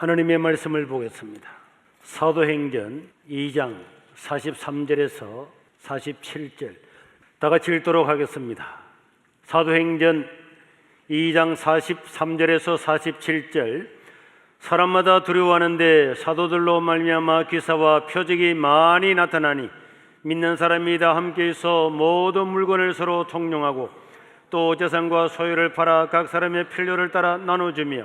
하나님의 말씀을 보겠습니다. 사도행전 2장 43절에서 47절 다 같이 읽도록 하겠습니다. 사도행전 2장 43절에서 47절 사람마다 두려워하는데 사도들로 말미암아 기사와 표적이 많이 나타나니 믿는 사람이 다 함께해서 모든 물건을 서로 통용하고 또 재산과 소유를 팔아 각 사람의 필요를 따라 나눠주며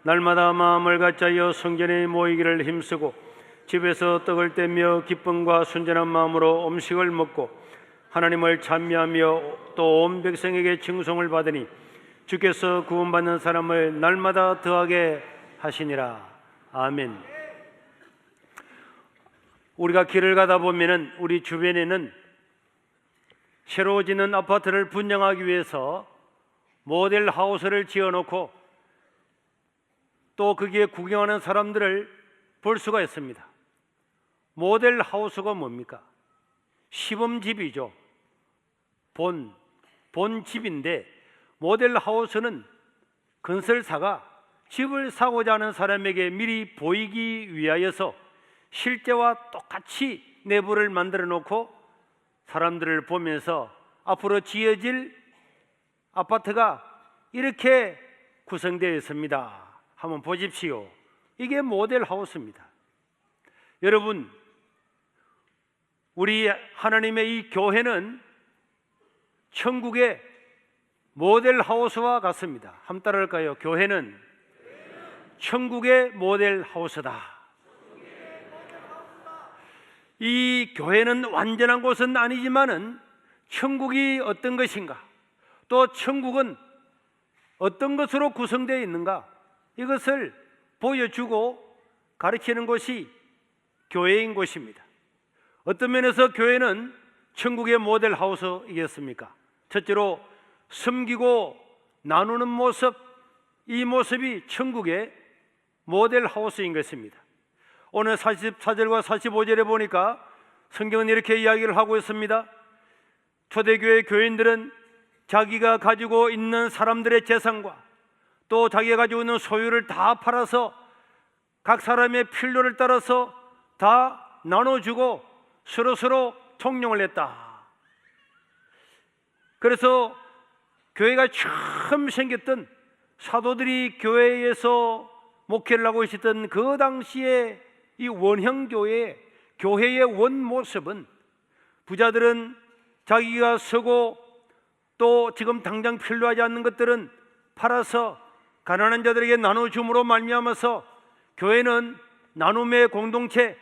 날마다 마음을 같이하여 성전에 모이기를 힘쓰고 집에서 떡을 떼며 기쁨과 순전한 마음으로 음식을 먹고 하나님을 찬미하며 또 온 백성에게 칭송을 받으니 주께서 구원받는 사람을 날마다 더하게 하시니라. 아멘. 우리가 길을 가다 보면은 우리 주변에는 새로 짓는 아파트를 분양하기 위해서 모델 하우스를 지어놓고 또 거기에 구경하는 사람들을 볼 수가 있습니다. 모델 하우스가 뭡니까? 시범집이죠. 본 집인데 모델 하우스는 건설사가 집을 사고자 하는 사람에게 미리 보이기 위하여서 실제와 똑같이 내부를 만들어 놓고 사람들을 보면서 앞으로 지어질 아파트가 이렇게 구성되어 있습니다. 한번 보십시오. 이게 모델 하우스입니다. 여러분, 우리 하나님의 이 교회는 천국의 모델 하우스와 같습니다. 한번 따라할까요? 교회는 천국의 모델 하우스다. 이 교회는 완전한 곳은 아니지만은 천국이 어떤 것인가, 또 천국은 어떤 것으로 구성되어 있는가, 이것을 보여주고 가르치는 곳이 교회인 곳입니다. 어떤 면에서 교회는 천국의 모델 하우스이겠습니까? 첫째로 섬기고 나누는 모습, 이 모습이 천국의 모델 하우스인 것입니다. 오늘 44절과 45절에 보니까 성경은 이렇게 이야기를 하고 있습니다. 초대교회 교인들은 자기가 가지고 있는 사람들의 재산과 또 자기가 가지고 있는 소유를 다 팔아서 각 사람의 필요를 따라서 다 나눠주고 서로 통용을 했다. 그래서 교회가 처음 생겼던 사도들이 교회에서 목회를 하고 있었던 그 당시에 이 원형교회, 교회의 원모습은 부자들은 자기가 쓰고 또 지금 당장 필요하지 않는 것들은 팔아서 가난한 자들에게 나눠줌으로 말미암아서 교회는 나눔의 공동체,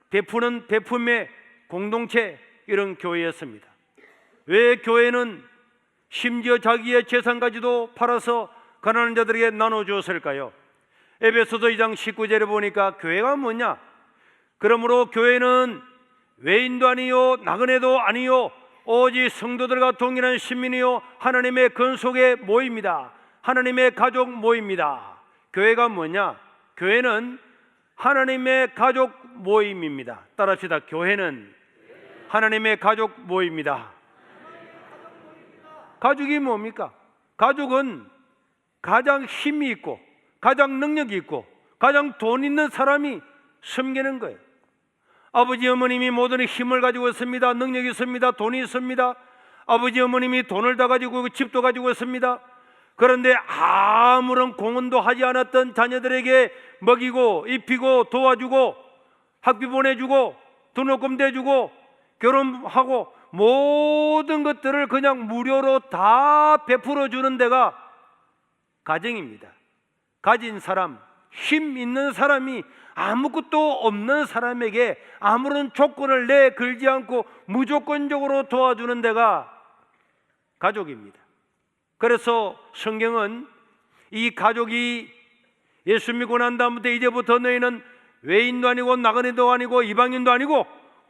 베푸는 베품의 공동체, 이런 교회였습니다. 왜 교회는 심지어 자기의 재산까지도 팔아서 가난한 자들에게 나눠주었을까요? 에베소서 2장 19절에 보니까 교회가 뭐냐? 그러므로 교회는 외인도 아니요 나그네도 아니요 오직 성도들과 동일한 신민이요 하나님의 근속의 모임이다. 하나님의 가족 모임이다. 교회가 뭐냐? 교회는 하나님의 가족 모임입니다. 따라합시다. 교회는 하나님의 가족 모임이다. 가족이 뭡니까? 가족은 가장 힘이 있고 가장 능력이 있고 가장 돈 있는 사람이 섬기는 거예요. 아버지 어머님이 모든 힘을 가지고 있습니다. 능력이 있습니다. 돈이 있습니다. 아버지 어머님이 돈을 다 가지고 집도 가지고 있습니다. 그런데 아무런 공헌도 하지 않았던 자녀들에게 먹이고 입히고 도와주고 학비 보내주고 등록금 대주고 결혼하고 모든 것들을 그냥 무료로 다 베풀어 주는 데가 가정입니다. 가진 사람, 힘 있는 사람이 아무것도 없는 사람에게 아무런 조건을 내걸지 않고 무조건적으로 도와주는 데가 가족입니다. 그래서 성경은 이 가족이 예수 믿고 난 다음부터 이제부터 너희는 외인도 아니고 나그네도 아니고 이방인도 아니고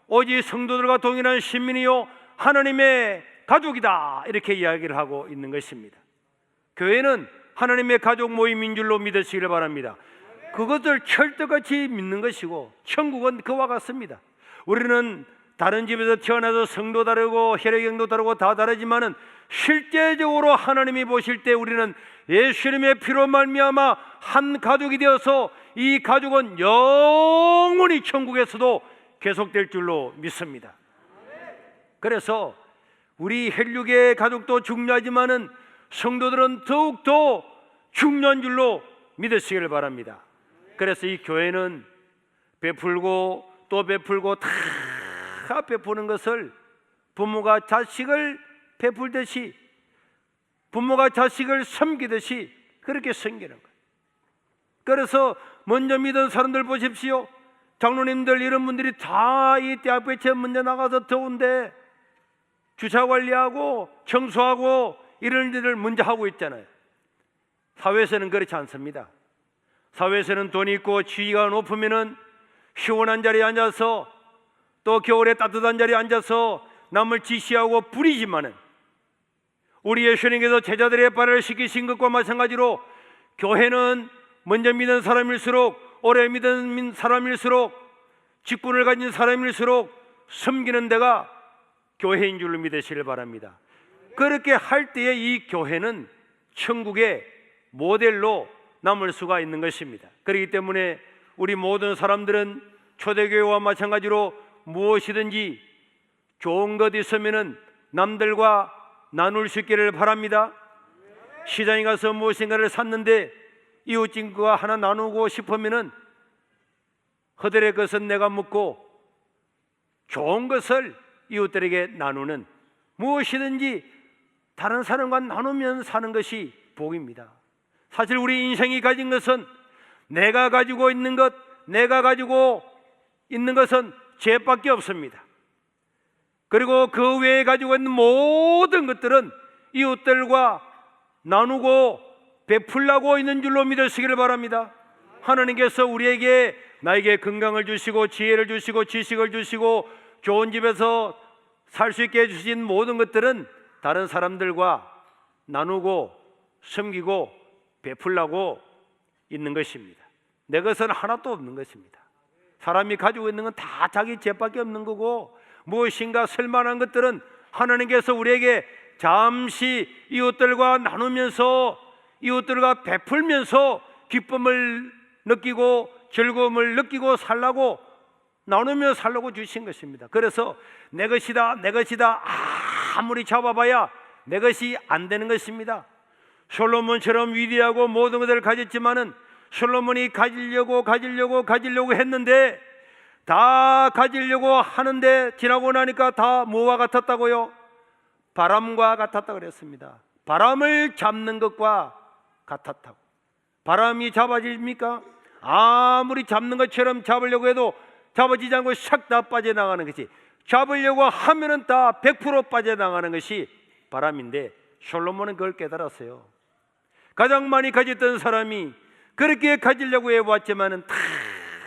오직 성도들과 동일한 신민이요 하나님의 가족이다, 이렇게 이야기를 하고 있는 것입니다. 교회는 하나님의 가족 모임인 줄로 믿으시기를 바랍니다. 그것을 철떡같이 믿는 것이고 천국은 그와 같습니다. 우리는 다른 집에서 태어나서 성도 다르고 혈액형도 다르고 다 다르지만은 실제적으로 하나님이 보실 때 우리는 예수님의 피로 말미암아 한 가족이 되어서 이 가족은 영원히 천국에서도 계속될 줄로 믿습니다. 그래서 우리 혈육의 가족도 중요하지만은 성도들은 더욱더 중요한 줄로 믿으시길 바랍니다. 그래서 이 교회는 베풀고 또 베풀고 다 베푸는 것을 부모가 자식을 베풀듯이, 부모가 자식을 섬기듯이 그렇게 섬기는 거예요. 그래서 먼저 믿은 사람들 보십시오. 장로님들 이런 분들이 다 이 대학교에 제일 먼저 나가서 더운데 주차 관리하고 청소하고 이런 일을 먼저 하고 있잖아요. 사회에서는 그렇지 않습니다. 사회에서는 돈이 있고 지위가 높으면은 시원한 자리에 앉아서 또 겨울에 따뜻한 자리에 앉아서 남을 지시하고 부리지만은 우리 예수님께서 제자들의 발을 씻기신 것과 마찬가지로 교회는 먼저 믿은 사람일수록, 오래 믿은 사람일수록, 직분을 가진 사람일수록 섬기는 데가 교회인 줄로 믿으시길 바랍니다. 그렇게 할 때에 이 교회는 천국의 모델로 남을 수가 있는 것입니다. 그렇기 때문에 우리 모든 사람들은 초대교회와 마찬가지로 무엇이든지 좋은 것 있으면은 남들과 나눌 수 있기를 바랍니다. 시장에 가서 무엇인가를 샀는데 이웃집과 하나 나누고 싶으면은 허들의 것은 내가 먹고 좋은 것을 이웃들에게 나누는, 무엇이든지 다른 사람과 나누면 사는 것이 복입니다. 사실 우리 인생이 가진 것은 내가 가지고 있는 것, 내가 가지고 있는 것은 죄밖에 없습니다. 그리고 그 외에 가지고 있는 모든 것들은 이웃들과 나누고 베풀라고 있는 줄로 믿으시기를 바랍니다. 하나님께서 우리에게, 나에게 건강을 주시고 지혜를 주시고 지식을 주시고 좋은 집에서 살 수 있게 해주신 모든 것들은 다른 사람들과 나누고 섬기고 베풀라고 있는 것입니다. 내 것은 하나도 없는 것입니다. 사람이 가지고 있는 건 다 자기 죄밖에 없는 거고, 무엇인가 쓸만한 것들은 하나님께서 우리에게 잠시 이웃들과 나누면서, 이웃들과 베풀면서 기쁨을 느끼고 즐거움을 느끼고 살라고, 나누며 살라고 주신 것입니다. 그래서 내 것이다, 내 것이다 아무리 잡아봐야 내 것이 안 되는 것입니다. 솔로몬처럼 위대하고 모든 것을 가졌지만은 솔로몬이 가지려고 했는데, 다 가지려고 하는데 지나고 나니까 다 뭐와 같았다고요? 바람과 같았다고 그랬습니다. 바람을 잡는 것과 같았다고. 바람이 잡아집니까? 아무리 잡는 것처럼 잡으려고 해도 잡아지지 않고 샥 다 빠져나가는 것이, 잡으려고 하면은 다 100% 빠져나가는 것이 바람인데, 솔로몬은 그걸 깨달았어요. 가장 많이 가졌던 사람이 그렇게 가지려고 해왔지만은 다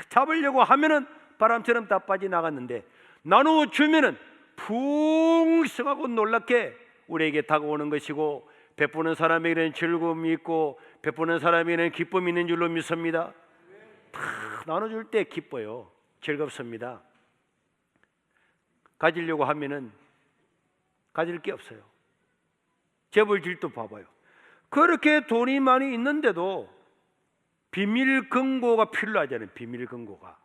잡으려고 하면은 바람처럼 다 빠져나갔는데, 나누어 주면은 풍성하고 놀랍게 우리에게 다가오는 것이고, 베푸는 사람에게는 즐거움이 있고 베푸는 사람에게는 기쁨이 있는 줄로 믿습니다. 다 나눠줄 때 기뻐요. 즐겁습니다. 가지려고 하면은 가질 게 없어요. 재벌질도 봐봐요. 그렇게 돈이 많이 있는데도 비밀 금고가 필요하잖아요. 비밀 금고가.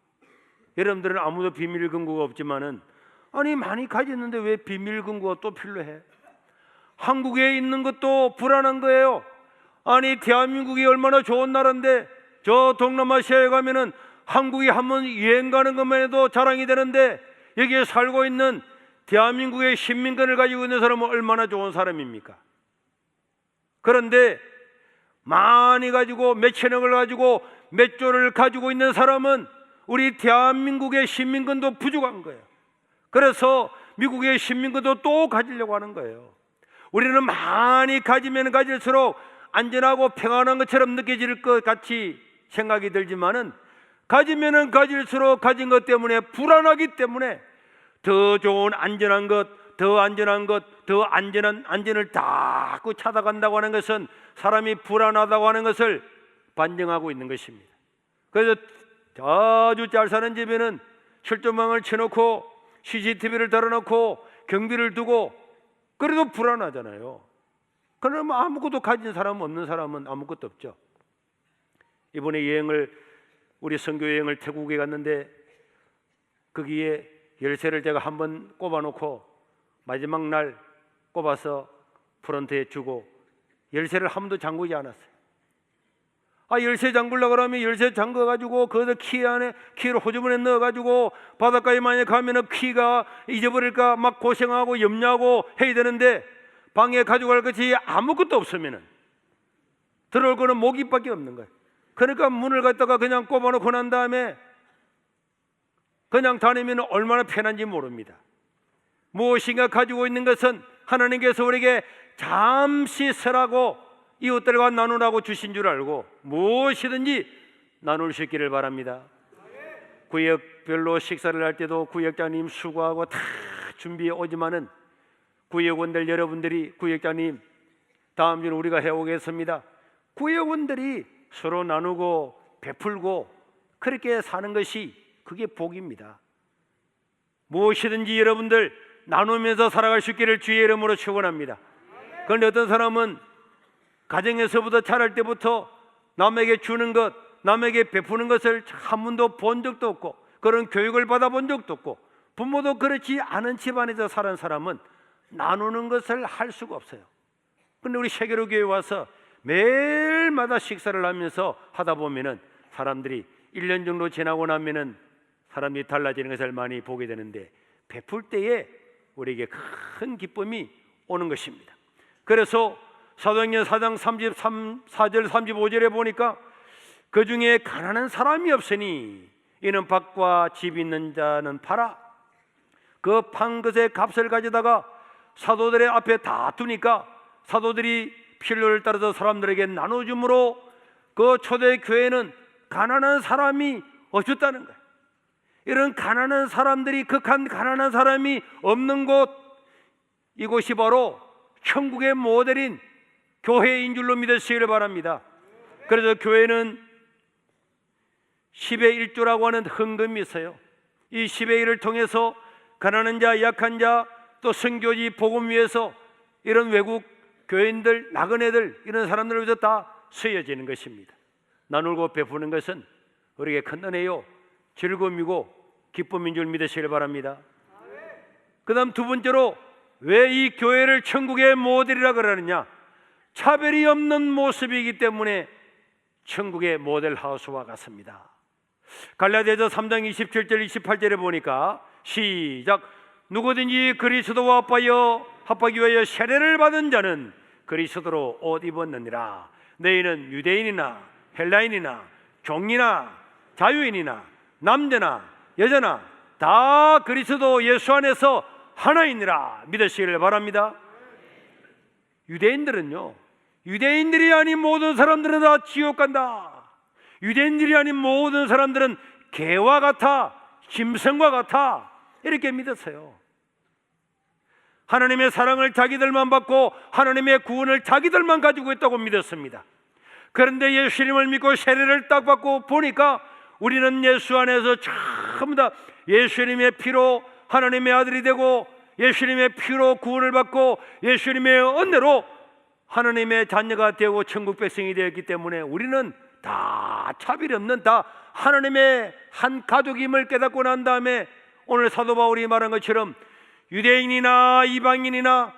여러분들은 아무도 비밀 금고가 없지만은, 아니 많이 가졌는데 왜 비밀 금고가 또 필요해? 한국에 있는 것도 불안한 거예요. 아니 대한민국이 얼마나 좋은 나라인데, 저 동남아시아에 가면은 한국이 한번 여행 가는 것만 해도 자랑이 되는데, 여기에 살고 있는 대한민국의 시민권을 가지고 있는 사람은 얼마나 좋은 사람입니까? 그런데 많이 가지고 몇천억을 가지고 몇 조를 가지고 있는 사람은 우리 대한민국의 시민권도 부족한 거예요. 그래서 미국의 시민권도 또 가지려고 하는 거예요. 우리는 많이 가지면 가질수록 안전하고 평안한 것처럼 느껴질 것 같이 생각이 들지만은, 가지면은 가질수록 가진 것 때문에 불안하기 때문에 더 좋은 안전한 것, 더 안전한 것, 더 안전한 안전을 자꾸 찾아간다고 하는 것은 사람이 불안하다고 하는 것을 반증하고 있는 것입니다. 그래서 아주 잘 사는 집에는 철조망을 쳐놓고 CCTV를 달아놓고 경비를 두고, 그래도 불안하잖아요. 그러면 아무것도 가진 사람 없는 사람은 아무것도 없죠. 이번에 여행을 우리 선교 여행을 태국에 갔는데 거기에 열쇠를 제가 한번 꼽아놓고 마지막 날 꼽아서 프런트에 주고 열쇠를 한 번도 잠그지 않았어요. 열쇠 잠그려고 그러면 열쇠 잠궈가지고 거기서 키 안에 키를 호주머니에 넣어가지고 바닷가에 만약 가면은 키가 잊어버릴까 막 고생하고 염려하고 해야 되는데 방에 가져갈 것이 아무것도 없으면은 들어올 거는 모기밖에 없는 거예요. 그러니까 문을 갖다가 그냥 꼽아놓고 난 다음에 그냥 다니면 얼마나 편한지 모릅니다. 무엇인가 가지고 있는 것은 하나님께서 우리에게 잠시 서라고 이웃들과 나누라고 주신 줄 알고 무엇이든지 나눌 수 있기를 바랍니다. 구역별로 식사를 할 때도 구역장님 수고하고 다 준비해 오지만은 구역원들 여러분들이 구역장님 다음 주는 우리가 해오겠습니다. 구역원들이 서로 나누고 베풀고 그렇게 사는 것이 그게 복입니다. 무엇이든지 여러분들 나누면서 살아갈 수 있기를 주의 이름으로 축원합니다. 그런데 어떤 사람은 가정에서부터 자랄 때부터 남에게 주는 것, 남에게 베푸는 것을 한 번도 본 적도 없고 그런 교육을 받아본 적도 없고 부모도 그렇지 않은 집안에서 살은 사람은 나누는 것을 할 수가 없어요. 그런데 우리 세계로 교회 와서 매일마다 식사를 하면서 하다 보면은 사람들이 1년 정도 지나고 나면은 사람이 달라지는 것을 많이 보게 되는데 베풀 때에 우리에게 큰 기쁨이 오는 것입니다. 그래서 사도행전 4장 34절 35절에 보니까 그 중에 가난한 사람이 없으니 이는 밭과 집 있는 자는 팔아 그 판 것의 값을 가져다가 사도들의 앞에 다 두니까 사도들이 필요를 따라서 사람들에게 나눠줌으로 그 초대 교회는 가난한 사람이 없었다는 거예요. 이런 가난한 사람들이 극한 가난한 사람이 없는 곳, 이곳이 바로 천국의 모델인 교회인 줄로 믿으시기를 바랍니다. 그래서 교회는 10의 1조라고 하는 헌금이 있어요. 이 10의 1을 통해서 가난한 자, 약한 자, 또 선교지 복음 위해서 이런 외국 교인들, 나그네들 이런 사람들을 위해서 다 쓰여지는 것입니다. 나누고 베푸는 것은 우리에게 큰 은혜요 즐거움이고 기쁨인 줄 믿으시길 바랍니다. 그 다음 두 번째로 왜 이 교회를 천국의 모델이라 그러느냐, 차별이 없는 모습이기 때문에 천국의 모델 하우스와 같습니다. 갈라디아서 3장 27절 28절에 보니까 시작, 누구든지 그리스도와 합하기 위하여 세례를 받은 자는 그리스도로 옷 입었느니라. 너희는 유대인이나 헬라인이나 종이나 자유인이나 남자나 여자나 다 그리스도 예수 안에서 하나이니라 믿으시기를 바랍니다. 유대인들은요, 유대인들이 아닌 모든 사람들은 다 지옥 간다. 유대인들이 아닌 모든 사람들은 개와 같아, 짐승과 같아, 이렇게 믿었어요. 하나님의 사랑을 자기들만 받고 하나님의 구원을 자기들만 가지고 있다고 믿었습니다. 그런데 예수님을 믿고 세례를 딱 받고 보니까 우리는 예수 안에서 전부 다 예수님의 피로 하나님의 아들이 되고 예수님의 피로 구원을 받고 예수님의 은혜로 하나님의 자녀가 되고 천국 백성이 되었기 때문에 우리는 다 차별이 없는 다 하나님의 한 가족임을 깨닫고 난 다음에 오늘 사도 바울이 말한 것처럼 유대인이나 이방인이나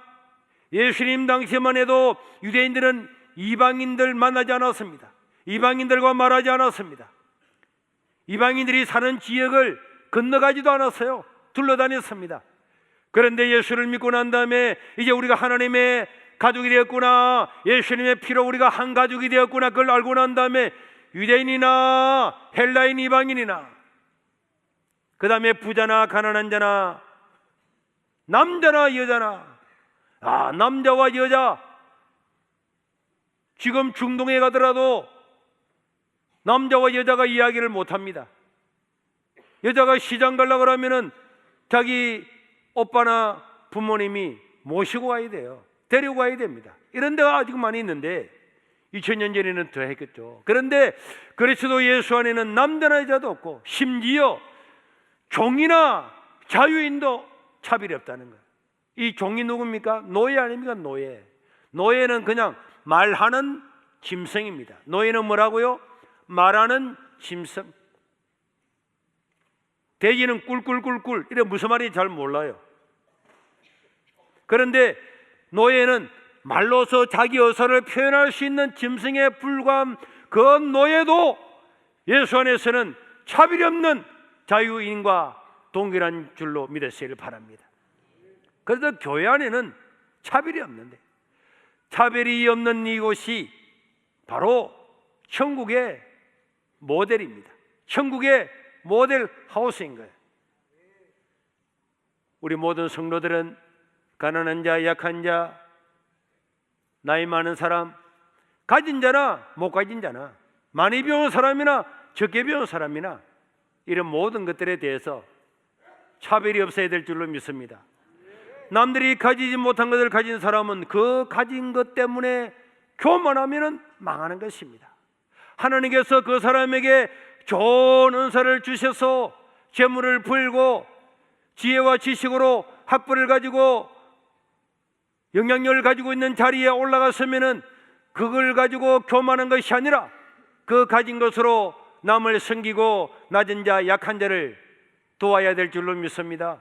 예수님 당시만 해도 유대인들은 이방인들 만나지 않았습니다. 이방인들과 말하지 않았습니다. 이방인들이 사는 지역을 건너가지도 않았어요. 둘러다녔습니다. 그런데 예수를 믿고 난 다음에 이제 우리가 하나님의 가족이 되었구나, 예수님의 피로 우리가 한 가족이 되었구나, 그걸 알고 난 다음에 유대인이나 헬라인 이방인이나 그 다음에 부자나 가난한 자나 남자나 여자나, 남자와 여자, 지금 중동에 가더라도 남자와 여자가 이야기를 못합니다. 여자가 시장 가려고 그러면은 자기 오빠나 부모님이 모시고 가야 돼요. 데리고 가야 됩니다. 이런 데가 아직 많이 있는데 2000년 전에는 더 했겠죠. 그런데 그리스도 예수 안에는 남자나 여자도 없고 심지어 종이나 자유인도 차별이 없다는 거예요. 이 종이 누굽니까? 노예 아닙니까? 노예. 노예는 그냥 말하는 짐승입니다. 노예는 뭐라고요? 말하는 짐승. 돼지는 꿀꿀꿀꿀 이래 무슨 말인지 잘 몰라요. 그런데 노예는 말로서 자기 의사를 표현할 수 있는 짐승에 불과한 그 노예도 예수 안에서는 차별이 없는 자유인과 동일한 줄로 믿으시길 바랍니다. 그래서 교회 안에는 차별이 없는데, 차별이 없는 이곳이 바로 천국의 모델입니다. 천국의 모델 하우스인 거예요. 우리 모든 성도들은 가난한 자, 약한 자, 나이 많은 사람, 가진 자나 못 가진 자나, 많이 배운 사람이나 적게 배운 사람이나 이런 모든 것들에 대해서 차별이 없어야 될 줄로 믿습니다. 남들이 가지지 못한 것을 가진 사람은 그 가진 것 때문에 교만하면 망하는 것입니다. 하나님께서 그 사람에게 좋은 은사를 주셔서 재물을 불고 지혜와 지식으로 학벌을 가지고 영향력을 가지고 있는 자리에 올라갔으면은 그걸 가지고 교만한 것이 아니라 그 가진 것으로 남을 섬기고 낮은 자, 약한 자를 도와야 될 줄로 믿습니다.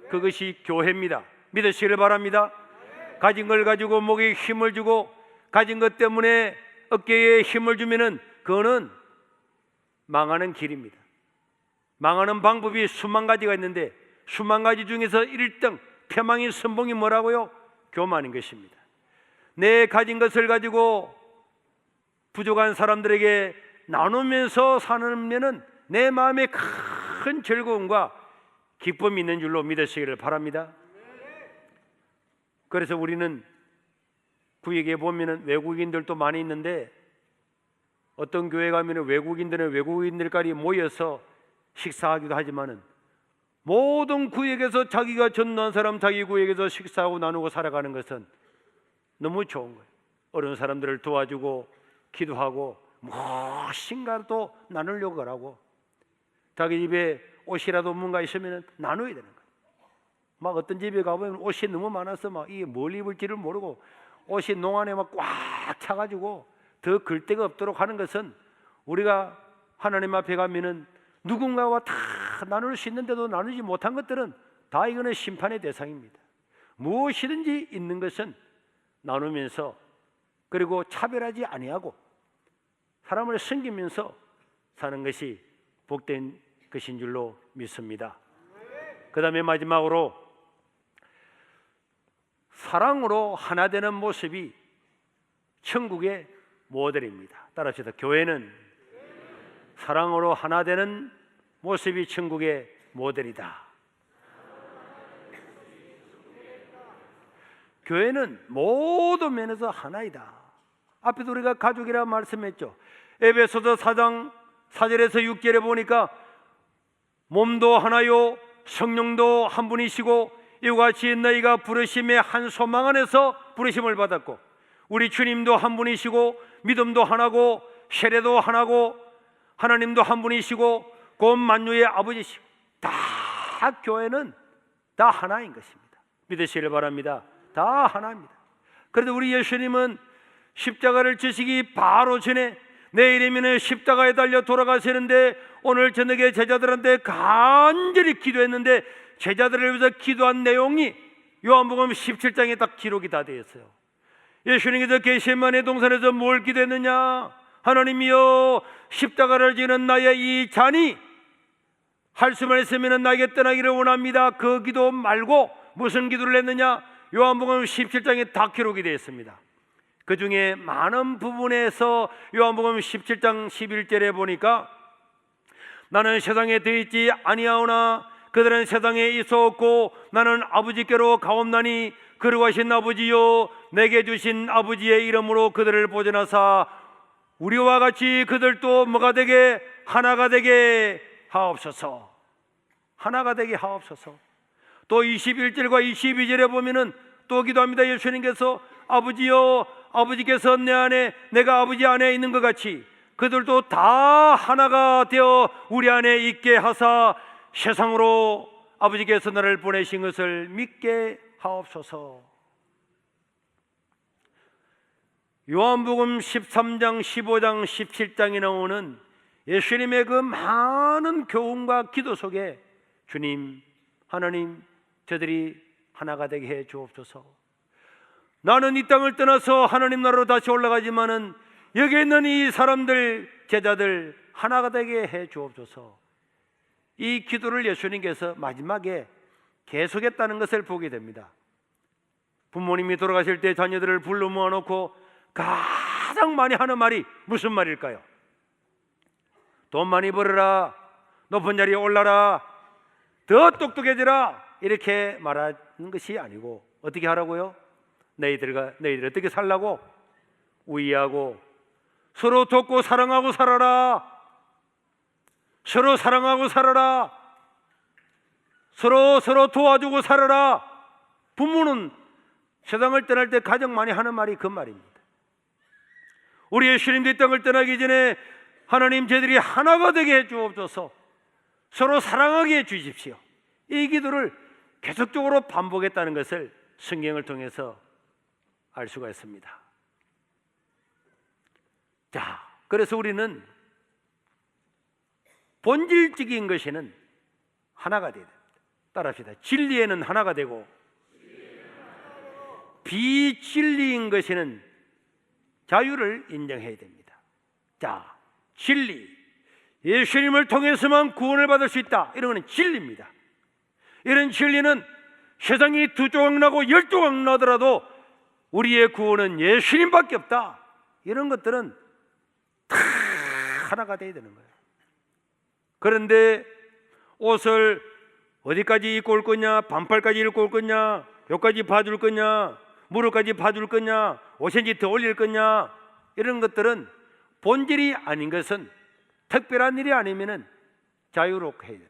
그것이 교회입니다. 믿으시길 바랍니다. 가진 걸 가지고 목에 힘을 주고 가진 것 때문에 어깨에 힘을 주면은 그거는 망하는 길입니다. 망하는 방법이 수만 가지가 있는데 수만 가지 중에서 1등 패망의 선봉이 뭐라고요? 교만인 것입니다. 내 가진 것을 가지고 부족한 사람들에게 나누면서 사는면은 내 마음에 큰 즐거움과 기쁨이 있는 줄로 믿으시기를 바랍니다. 그래서 우리는 구역에 보면은 외국인들도 많이 있는데 어떤 교회 가면은 외국인들은 외국인들끼리 모여서 식사하기도 하지만은 모든 구역에서 자기가 전도한 사람 자기 구역에서 식사하고 나누고 살아가는 것은 너무 좋은 거예요. 어려운 사람들을 도와주고 기도하고 무엇인가도 나누려고 하고 자기 집에 옷이라도 뭔가 있으면 나눠야 되는 거예요. 막 어떤 집에 가보면 옷이 너무 많아서 막 이게 뭘 입을지를 모르고 옷이 농안에 막 꽉 차가지고 더 글 데가 없도록 하는 것은 우리가 하나님 앞에 가면은 누군가와 다 나눌 수 있는데도 나누지 못한 것들은 다 이거는 심판의 대상입니다. 무엇이든지 있는 것은 나누면서 그리고 차별하지 아니하고 사람을 섬기면서 사는 것이 복된 것인 줄로 믿습니다. 그 다음에 마지막으로 사랑으로 하나 되는 모습이 천국의 모델입니다. 따라합시다. 교회는 사랑으로 하나 되는 모습이 천국의 모델이다. 교회는 모든 면에서 하나이다. 앞에도 우리가 가족이라 말씀했죠. 에베소서 4장 4절에서 6절에 보니까 몸도 하나요 성령도 한 분이시고 이와 같이 너희가 부르심의 한 소망 안에서 부르심을 받았고 우리 주님도 한 분이시고 믿음도 하나고 세례도 하나고 하나님도 한 분이시고 곧 만유의 아버지시고 다 교회는 다 하나인 것입니다. 믿으시길 바랍니다. 다 하나입니다. 그래도 우리 예수님은 십자가를 지시기 바로 전에 내일이면 십자가에 달려 돌아가시는데 오늘 저녁에 제자들한테 간절히 기도했는데 제자들을 위해서 기도한 내용이 요한복음 17장에 딱 기록이 다 되어 있어요. 예수님께서 겟세마네 동산에서 뭘 기도했느냐? 하나님이여 십자가를 지는 나의 이 잔이 할 수만 있으면 나에게 떠나기를 원합니다. 그 기도 말고 무슨 기도를 했느냐? 요한복음 17장에 다 기록이 되어 있습니다. 그 중에 많은 부분에서 요한복음 17장 11절에 보니까 나는 세상에 되어 있지 아니하오나 그들은 세상에 있어 없고 나는 아버지께로 가옵나니 거룩하신 아버지여 내게 주신 아버지의 이름으로 그들을 보존하사 우리와 같이 그들도 뭐가 되게 하나가 되게 하옵소서. 하나가 되게 하옵소서. 또 21절과 22절에 보면은 또 기도합니다. 예수님께서 아버지여 아버지께서 내 안에 내가 아버지 안에 있는 것 같이 그들도 다 하나가 되어 우리 안에 있게 하사 세상으로 아버지께서 나를 보내신 것을 믿게 하옵소서. 요한복음 13장, 15장, 17장에 나오는 예수님의 그 많은 교훈과 기도 속에 주님, 하나님, 저들이 하나가 되게 해 주옵소서. 나는 이 땅을 떠나서 하나님 나라로 다시 올라가지만은 여기 있는 이 사람들, 제자들 하나가 되게 해 주옵소서. 이 기도를 예수님께서 마지막에 계속했다는 것을 보게 됩니다. 부모님이 돌아가실 때 자녀들을 불러 모아놓고 가장 많이 하는 말이 무슨 말일까요? 돈 많이 벌어라, 높은 자리에 올라라, 더 똑똑해지라, 이렇게 말하는 것이 아니고 어떻게 하라고요? 너희들 어떻게 살라고? 우애하고 서로 돕고 사랑하고 살아라. 서로 사랑하고 살아라. 서로 도와주고 살아라. 부모는 세상을 떠날 때 가장 많이 하는 말이 그 말입니다. 우리 예수님도 이 땅을 떠나기 전에 하나님, 저희들이 하나가 되게 해 주옵소서. 서로 사랑하게 해 주십시오. 이 기도를 계속적으로 반복했다는 것을 성경을 통해서 알 수가 있습니다. 자, 그래서 우리는 본질적인 것에는 하나가 되어야 됩니다. 따라합시다. 진리에는 하나가 되고 비진리인 것에는 자유를 인정해야 됩니다. 자, 진리, 예수님을 통해서만 구원을 받을 수 있다, 이런 것은 진리입니다. 이런 진리는 세상이 2조각 나고 10조각 나더라도 우리의 구원은 예수님밖에 없다, 이런 것들은 다 하나가 되어야 되는 거예요. 그런데 옷을 어디까지 입고 올 거냐, 반팔까지 입고 올 거냐, 여기까지 봐줄 거냐, 무릎까지 봐줄 거냐, 5cm 더 올릴 거냐, 이런 것들은 본질이 아닌 것은, 특별한 일이 아니면은 자유롭게 해야 돼요.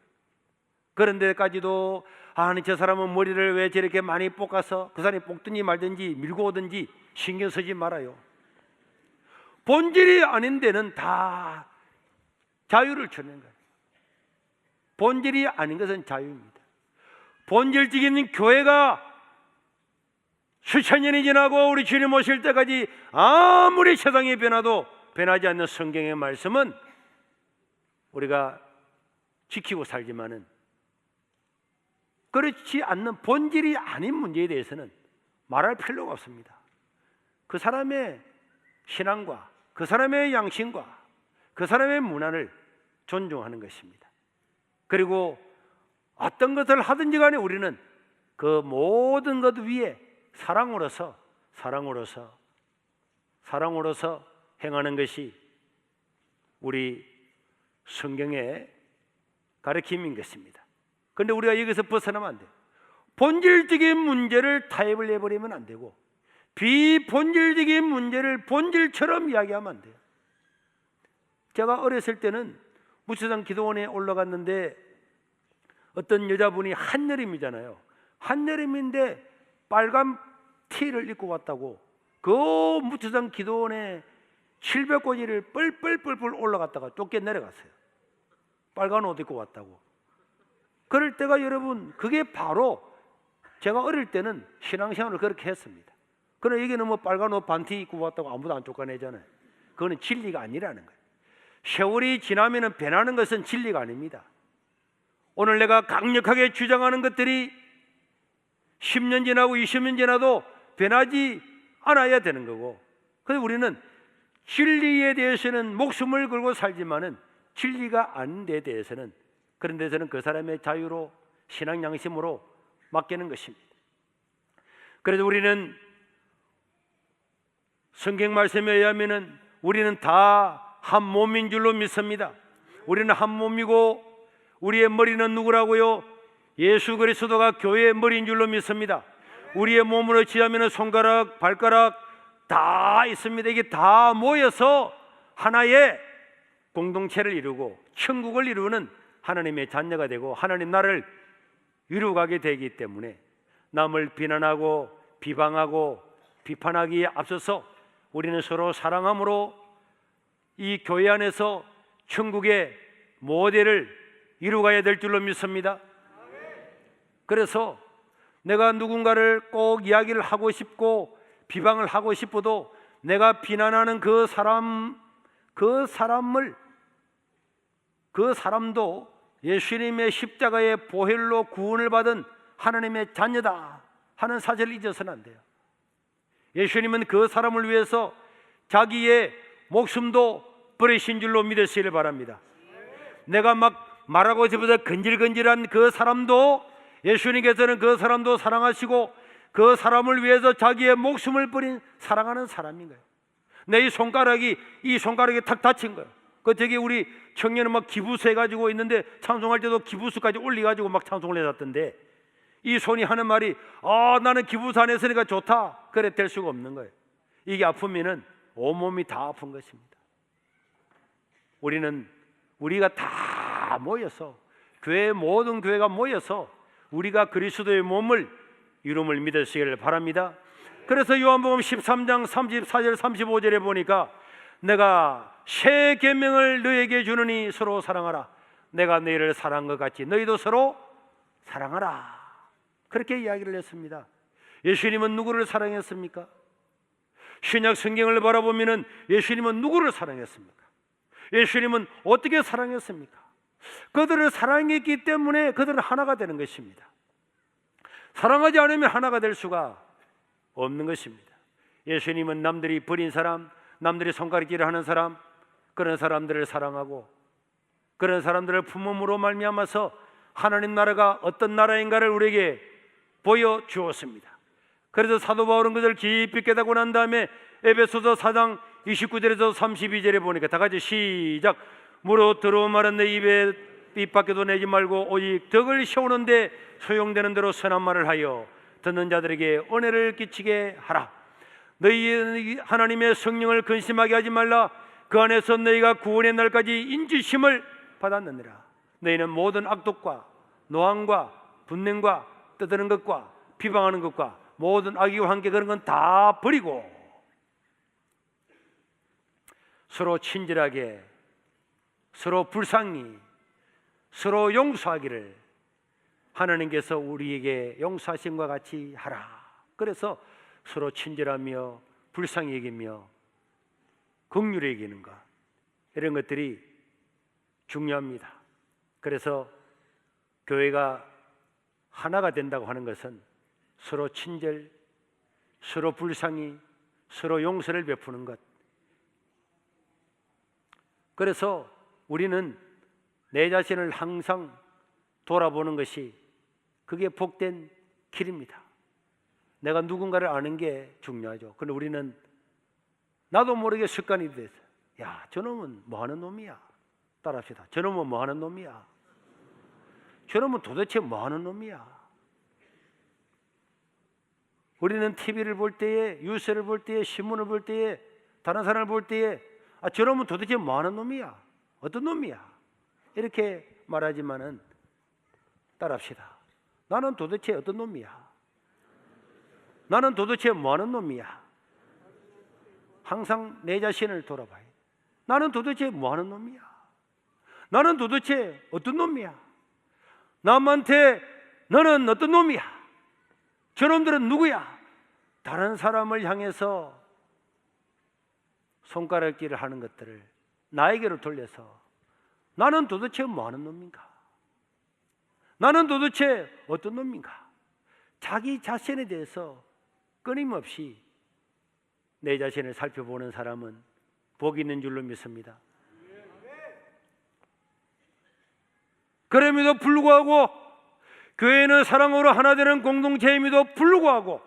그런 데까지도 아니 저 사람은 머리를 왜 저렇게 많이 볶아서 그 사람이 볶든지 말든지 밀고 오든지 신경 쓰지 말아요. 본질이 아닌 데는 다 자유를 주는 거예요. 본질이 아닌 것은 자유입니다. 본질적인 교회가 수천 년이 지나고 우리 주님 오실 때까지 아무리 세상이 변화도 변하지 않는 성경의 말씀은 우리가 지키고 살지만은 그렇지 않는 본질이 아닌 문제에 대해서는 말할 필요가 없습니다. 그 사람의 신앙과 그 사람의 양심과 그 사람의 문화를 존중하는 것입니다. 그리고 어떤 것을 하든지 간에 우리는 그 모든 것 위에 사랑으로서 행하는 것이 우리 성경의 가르침인 것입니다. 그런데 우리가 여기서 벗어나면 안 돼요. 본질적인 문제를 타협을 해버리면 안 되고 비본질적인 문제를 본질처럼 이야기하면 안 돼요. 제가 어렸을 때는 무채산 기도원에 올라갔는데 어떤 여자분이 한여름이잖아요. 한여름인데 빨간 티를 입고 왔다고 그 무채산 기도원에 700고지를 뻘뻘뻘뻘 올라갔다가 쫓겨 내려갔어요. 빨간 옷 입고 왔다고. 그럴 때가 여러분, 그게 바로 제가 어릴 때는 신앙생활을 그렇게 했습니다. 그러나 여기는 뭐 빨간 옷 반티 입고 왔다고 아무도 안 쫓아내잖아요. 그거는 진리가 아니라는 거예요. 세월이 지나면 변하는 것은 진리가 아닙니다. 오늘 내가 강력하게 주장하는 것들이 10년 지나고 20년 지나도 변하지 않아야 되는 거고, 그래서 우리는 진리에 대해서는 목숨을 걸고 살지만은 진리가 아닌 데 대해서는, 그런 데서는 그 사람의 자유로 신앙 양심으로 맡기는 것입니다. 그래서 우리는 성경 말씀에 의하면은 우리는 다 한 몸인 줄로 믿습니다. 우리는 한 몸이고 우리의 머리는 누구라고요? 예수 그리스도가 교회의 머리인 줄로 믿습니다. 우리의 몸으로 치자면 손가락, 발가락 다 있습니다. 이게 다 모여서 하나의 공동체를 이루고 천국을 이루는 하나님의 자녀가 되고 하나님 나라를 이루어가게 되기 때문에 남을 비난하고 비방하고 비판하기에 앞서서 우리는 서로 사랑함으로 이 교회 안에서 천국의 모델을 이루어가야 될 줄로 믿습니다. 그래서 내가 누군가를 꼭 이야기를 하고 싶고 비방을 하고 싶어도 내가 비난하는 그 사람도 예수님의 십자가의 보혈로 구원을 받은 하나님의 자녀다 하는 사실을 잊어서는 안 돼요. 예수님은 그 사람을 위해서 자기의 목숨도 버리신 줄로 믿으시길 바랍니다. 내가 막 말하고 싶어서 근질근질한 그 사람도 예수님께서는 그 사람도 사랑하시고 그 사람을 위해서 자기의 목숨을 버린 사랑하는 사람인 거예요. 내 이 손가락이 탁 다친 거예요. 그 되게 우리 청년은 막 기부수 해가지고 있는데 찬송할 때도 기부수까지 올려가지고 막 찬송을 해놨던데 이 손이 하는 말이 나는 기부수 안 했으니까 좋다 그래 될 수가 없는 거예요. 이게 아프면은 온몸이 다 아픈 것입니다. 우리가 다 모여서 모든 교회가 모여서 우리가 그리스도의 몸을 이름을 믿으시기를 바랍니다. 그래서 요한복음 13장 34절 35절에 보니까 내가 새 계명을 너에게 주느니 서로 사랑하라. 내가 너희를 사랑한 것 같이 너희도 서로 사랑하라. 그렇게 이야기를 했습니다. 예수님은 누구를 사랑했습니까? 신약 성경을 바라보면 예수님은 누구를 사랑했습니까? 예수님은 어떻게 사랑했습니까? 그들을 사랑했기 때문에 그들은 하나가 되는 것입니다. 사랑하지 않으면 하나가 될 수가 없는 것입니다. 예수님은 남들이 버린 사람, 남들이 손가락질을 하는 사람, 그런 사람들을 사랑하고 그런 사람들을 품음으로 말미암아서 하나님 나라가 어떤 나라인가를 우리에게 보여주었습니다. 그래서 사도 바울은 그것을 깊이 깨닫고 난 다음에 에베소서 4장 29절에서 32절에 보니까 다 같이 시작. 무릇 더러운 말은 내 입 밖에도 내지 말고 오직 덕을 세우는데 소용되는 대로 선한 말을 하여 듣는 자들에게 은혜를 끼치게 하라. 너희 하나님의 성령을 근심하게 하지 말라. 그 안에서 너희가 구원의 날까지 인지심을 받았느니라. 너희는 모든 악독과 노함과 분냉과 떠드는 것과 비방하는 것과 모든 악의와 함께 그런 건 다 버리고 서로 친절하게 서로 불쌍히 서로 용서하기를 하나님께서 우리에게 용서하신 것 같이 하라. 그래서 서로 친절하며 불쌍히 여기며 긍휼히 여기는 것, 이런 것들이 중요합니다. 그래서 교회가 하나가 된다고 하는 것은 서로 친절, 서로 불쌍히, 서로 용서를 베푸는 것. 그래서 우리는 내 자신을 항상 돌아보는 것이 그게 복된 길입니다. 내가 누군가를 아는 게 중요하죠. 그런데 우리는 나도 모르게 습관이 돼서 저놈은 뭐하는 놈이야. 따라합시다. 저놈은 뭐하는 놈이야. 저놈은 도대체 뭐하는 놈이야. 우리는 TV를 볼 때에, 뉴스를 볼 때에, 신문을 볼 때에, 다른 사람을 볼 때에 저놈은 도대체 뭐하는 놈이야. 어떤 놈이야. 이렇게 말하지만은 따라합시다. 나는 도대체 어떤 놈이야. 나는 도대체 뭐하는 놈이야. 항상 내 자신을 돌아봐야 돼. 나는 도대체 뭐하는 놈이야. 나는 도대체 어떤 놈이야. 남한테 너는 어떤 놈이야. 저놈들은 누구야. 다른 사람을 향해서 손가락질을 하는 것들을 나에게로 돌려서 나는 도대체 뭐하는 놈인가. 나는 도대체 어떤 놈인가. 자기 자신에 대해서 끊임없이 내 자신을 살펴보는 사람은 복이 있는 줄로 믿습니다. 그럼에도 불구하고 교회는 사랑으로 하나 되는 공동체임에도 불구하고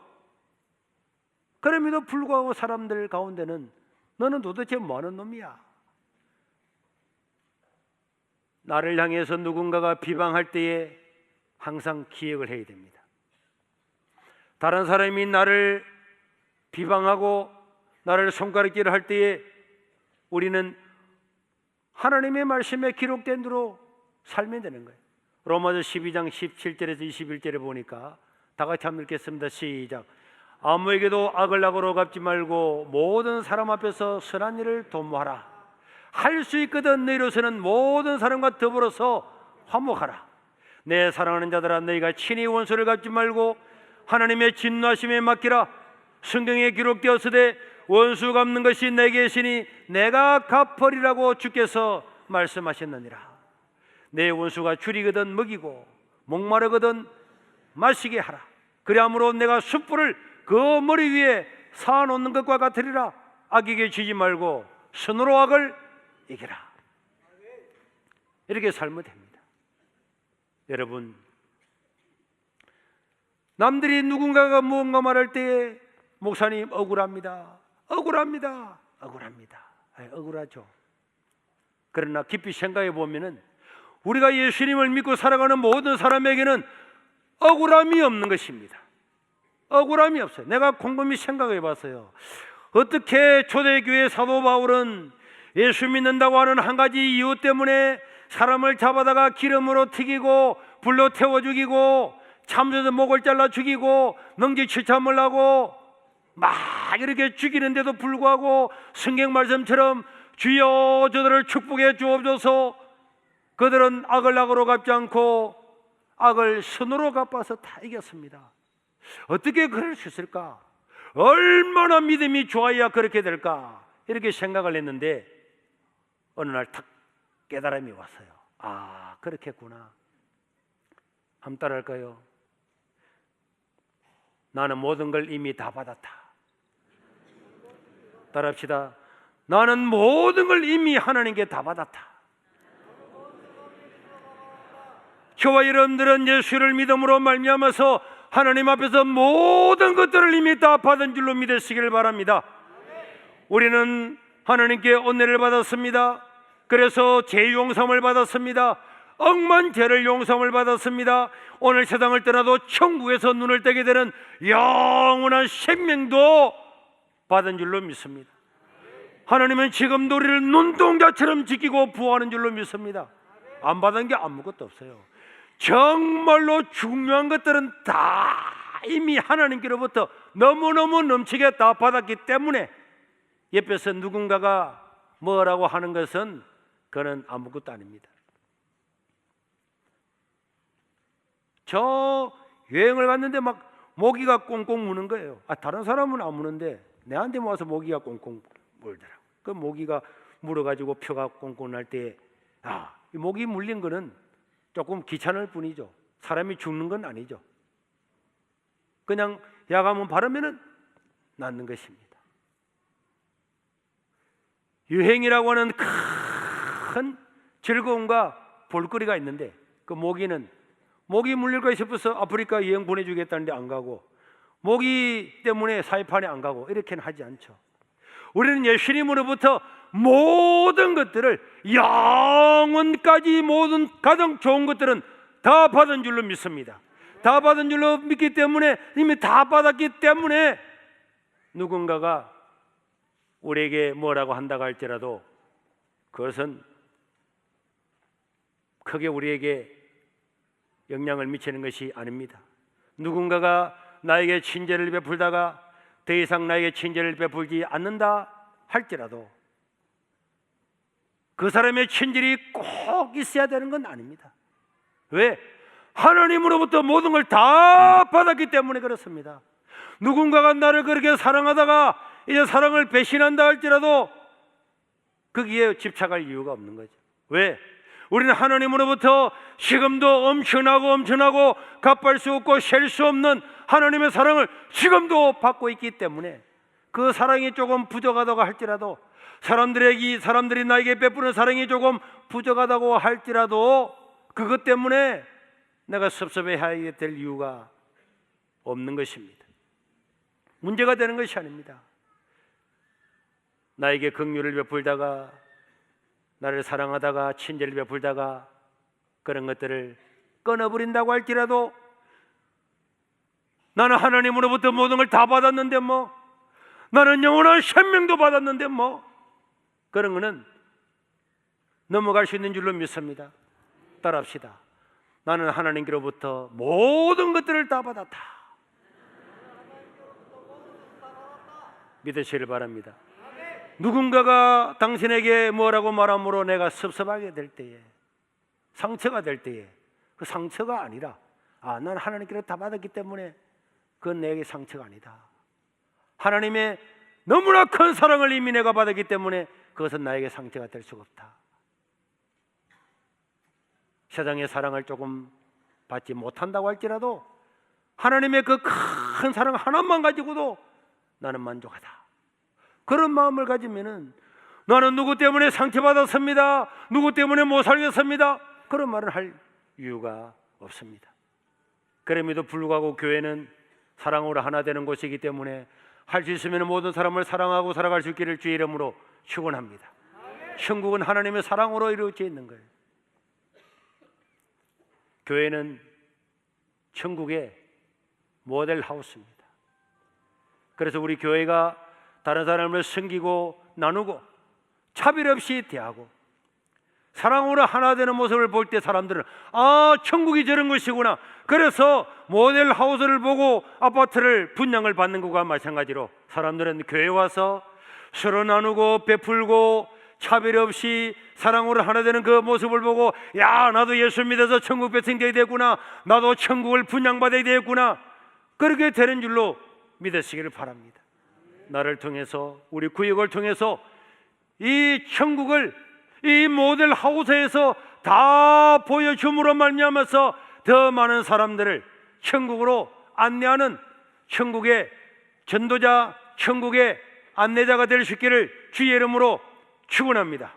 그럼에도 불구하고 사람들 가운데는 너는 도대체 뭐하는 놈이야. 나를 향해서 누군가가 비방할 때에 항상 기억을 해야 됩니다. 다른 사람이 나를 비방하고 나를 손가락질을 할 때에 우리는 하나님의 말씀에 기록된 대로 살면 되는 거예요. 로마서 12장 17절에서 21절에 보니까 다 같이 한번 읽겠습니다. 시작. 아무에게도 악을 악으로 갚지 말고 모든 사람 앞에서 선한 일을 도모하라. 할 수 있거든 너희로서는 모든 사람과 더불어서 화목하라. 내 사랑하는 자들아 너희가 친히 원수를 갚지 말고 하나님의 진노하심에 맡기라. 성경에 기록되었으되 원수 갚는 것이 내게 있으니 내가 갚으리라고 주께서 말씀하셨느니라. 내 원수가 줄이거든 먹이고 목마르거든 마시게 하라. 그리함으로 내가 숯불을 그 머리 위에 쌓아놓는 것과 같으리라. 악에게 지지 말고 선으로 악을 이기라. 이렇게 살면 됩니다. 여러분, 남들이 누군가가 무언가 말할 때에 목사님 억울합니다, 억울합니다, 억울합니다. 억울하죠. 그러나 깊이 생각해 보면은 우리가 예수님을 믿고 살아가는 모든 사람에게는 억울함이 없는 것입니다. 억울함이 없어요. 내가 곰곰이 생각해 봤어요. 어떻게 초대교회 사도 바울은 예수 믿는다고 하는 한 가지 이유 때문에 사람을 잡아다가 기름으로 튀기고 불로 태워 죽이고 참새도 목을 잘라 죽이고 능지치참을 하고 막 이렇게 죽이는데도 불구하고 성경 말씀처럼 주여 저들을 축복해 주옵소서, 그들은 악을 악으로 갚지 않고 악을 선으로 갚아서 다 이겼습니다. 어떻게 그럴 수 있을까? 얼마나 믿음이 좋아야 그렇게 될까? 이렇게 생각을 했는데 어느 날 탁 깨달음이 왔어요. 아, 그렇겠구나. 한번 따라할까요? 나는 모든 걸 이미 다 받았다. 따라합시다. 나는 모든 걸 이미 하나님께 다 받았다. 저와 여러분들은 예수를 믿음으로 말미암아서 하나님 앞에서 모든 것들을 이미 다 받은 줄로 믿으시길 바랍니다. 우리는 하나님께 은혜를 받았습니다. 그래서 죄 용서함을 받았습니다. 억만 죄를 용서함을 받았습니다. 오늘 세상을 떠나도 천국에서 눈을 뜨게 되는 영원한 생명도 받은 줄로 믿습니다. 하나님은 지금도 우리를 눈동자처럼 지키고 보호하는 줄로 믿습니다. 안 받은 게 아무것도 없어요. 정말로 중요한 것들은 다 이미 하나님께로부터 너무너무 넘치게 다 받았기 때문에 옆에서 누군가가 뭐라고 하는 것은 그건 아무것도 아닙니다. 저 여행을 갔는데 막 모기가 꽁꽁 무는 거예요. 다른 사람은 안 무는데 내한테 와서 모기가 꽁꽁 물더라고. 그 모기가 물어가지고 표가 꽁꽁 날 때, 이 모기 물린 거는 조금 귀찮을 뿐이죠. 사람이 죽는 건 아니죠. 그냥 약 한번 바르면은 낫는 것입니다. 유행이라고 하는 큰 즐거움과 볼거리가 있는데 그 모기는 모기 물릴까 싶어서 아프리카 여행 보내주겠다는데 안 가고 모기 때문에 사이판에 안 가고 이렇게는 하지 않죠. 우리는 예수님으로부터 모든 것들을 영원까지 모든 가장 좋은 것들은 다 받은 줄로 믿습니다. 다 받은 줄로 믿기 때문에 이미 다 받았기 때문에 누군가가 우리에게 뭐라고 한다고 할지라도 그것은 크게 우리에게 영향을 미치는 것이 아닙니다. 누군가가 나에게 친절을 베풀다가 더 이상 나에게 친절을 베풀지 않는다 할지라도 그 사람의 친절이 꼭 있어야 되는 건 아닙니다. 왜? 하나님으로부터 모든 걸 다 받았기 때문에 그렇습니다. 누군가가 나를 그렇게 사랑하다가 이제 사랑을 배신한다 할지라도 거기에 집착할 이유가 없는 거죠. 왜? 우리는 하나님으로부터 지금도 엄청나고 갚을 수 없고 셀 수 없는 하나님의 사랑을 지금도 받고 있기 때문에 그 사랑이 조금 부족하다고 할지라도 사람들이 나에게 베푸는 사랑이 조금 부족하다고 할지라도 그것 때문에 내가 섭섭해하게 될 이유가 없는 것입니다. 문제가 되는 것이 아닙니다. 나에게 긍휼을 베풀다가 나를 사랑하다가 친절을 베풀다가 그런 것들을 끊어버린다고 할지라도 나는 하나님으로부터 모든 걸 다 받았는데 뭐 나는 영원한 생명도 받았는데 뭐 그런 거는 넘어갈 수 있는 줄로 믿습니다. 따라합시다. 나는 하나님께로부터 모든 것들을 다 받았다. 믿으시길 바랍니다. 누군가가 당신에게 뭐라고 말함으로 내가 섭섭하게 될 때에 상처가 될 때에 그 상처가 아니라 난 하나님께로 다 받았기 때문에 그건 내게 상처가 아니다. 하나님의 너무나 큰 사랑을 이미 내가 받았기 때문에 그것은 나에게 상처가 될 수가 없다. 세상의 사랑을 조금 받지 못한다고 할지라도 하나님의 그 큰 사랑 하나만 가지고도 나는 만족하다. 그런 마음을 가지면은 나는 누구 때문에 상처받았습니다, 누구 때문에 못 살겠습니다, 그런 말을 할 이유가 없습니다. 그럼에도 불구하고 교회는 사랑으로 하나 되는 곳이기 때문에 할 수 있으면 모든 사람을 사랑하고 살아갈 수 있기를 주의 이름으로 축원합니다. 천국은 하나님의 사랑으로 이루어져 있는 거예요. 교회는 천국의 모델 하우스입니다. 그래서 우리 교회가 다른 사람을 섬기고 나누고 차별 없이 대하고 사랑으로 하나 되는 모습을 볼 때 사람들은 천국이 저런 것이구나. 그래서 모델 하우스를 보고 아파트를 분양을 받는 것과 마찬가지로 사람들은 교회에 와서 서로 나누고 베풀고 차별 없이 사랑으로 하나 되는 그 모습을 보고 나도 예수 믿어서 천국 백성되어야 되겠구나, 나도 천국을 분양받아야 되겠구나, 그렇게 되는 줄로 믿으시기를 바랍니다. 나를 통해서 우리 구역을 통해서 이 천국을 이 모델 하우스에서 다 보여줌으로 말미암아서 더 많은 사람들을 천국으로 안내하는 천국의 전도자, 천국의 안내자가 될 수 있기를 주의 이름으로 축원합니다.